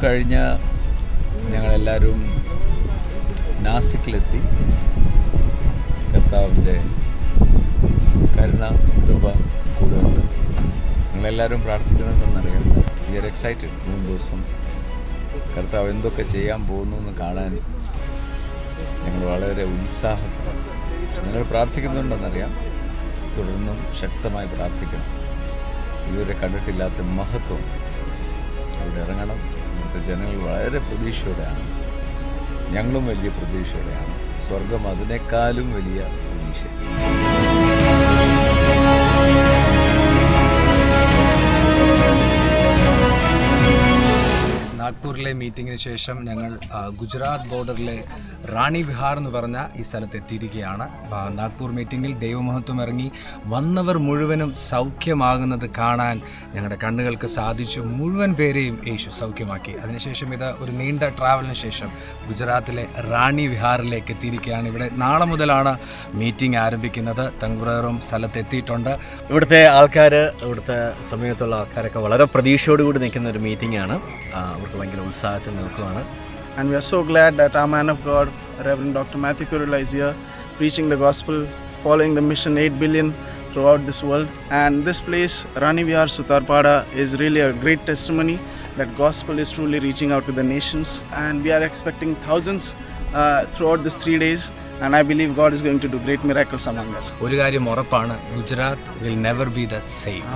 കഴിഞ്ഞ ഞങ്ങളെല്ലാവരും നാസിക്കിലെത്തി. കർത്താവിൻ്റെ കരുണ കൃപ കൂടുതലുണ്ട്. ഞങ്ങളെല്ലാവരും പ്രാർത്ഥിക്കുന്നുണ്ടെന്നറിയാം. V R excited. 3 ദിവസം കർത്താവ് എന്തൊക്കെ ചെയ്യാൻ പോകുന്നു എന്ന് കാണാൻ ഞങ്ങൾ വളരെ ഉത്സാഹത്തിലാണ്. നിങ്ങൾ പ്രാർത്ഥിക്കുന്നുണ്ടെന്നറിയാം. തുടർന്നും ശക്തമായി പ്രാർത്ഥിക്കണം. ഇതുവരെ കണ്ടിട്ടില്ലാത്ത മഹത്വം അവിടെ ഇറങ്ങണം. ഇന്നത്തെ ജനങ്ങൾ വളരെ പ്രതീക്ഷയോടെയാണ്. ഞങ്ങളും വലിയ പ്രതീക്ഷയോടെയാണ്. സ്വർഗം അതിനേക്കാളും വലിയ പ്രതീക്ഷ. നാഗ്പൂരിലെ മീറ്റിങ്ങിന് ശേഷം ഞങ്ങൾ ഗുജറാത്ത് ബോർഡറിലെ റാണി വിഹാർ എന്ന് പറഞ്ഞ ഈ സ്ഥലത്ത് എത്തിയിരിക്കുകയാണ്. നാഗ്പൂർ മീറ്റിങ്ങിൽ ദൈവമഹത്വം ഇറങ്ങി വന്നവർ മുഴുവനും സൗഖ്യമാകുന്നത് കാണാൻ ഞങ്ങളുടെ കണ്ണുകൾക്ക് സാധിച്ചു. മുഴുവൻ പേരെയും യേശു സൗഖ്യമാക്കി. അതിനുശേഷം ഇത് ഒരു നീണ്ട ട്രാവലിന് ശേഷം ഗുജറാത്തിലെ റാണി വിഹാറിലേക്ക് എത്തിയിരിക്കുകയാണ്. ഇവിടെ നാളെ മുതലാണ് മീറ്റിംഗ് ആരംഭിക്കുന്നത്. തങ്കുറേറും സ്ഥലത്തെത്തിയിട്ടുണ്ട്. ഇവിടുത്തെ ആൾക്കാർ, ഇവിടുത്തെ സമയത്തുള്ള ആൾക്കാരൊക്കെ വളരെ പ്രതീക്ഷയോടുകൂടി നിൽക്കുന്ന ഒരു മീറ്റിംഗ് ആണ്. അവർക്ക് ഭയങ്കര ഉത്സാഹത്തിൽ നിൽക്കുകയാണ്. And we are so glad that our man of God, Reverend Dr. Matthew Kurula, is here preaching the gospel, following the mission 8 billion throughout this world. And this place, Rani Vihar Sutarpada, is really a great testimony that gospel is truly reaching out to the nations. And we are expecting thousands throughout these 3 days. And I believe God is going to do great miracles among us. ഒരു കാര്യം ഉറപ്പാണ്, Gujarat will never be the same.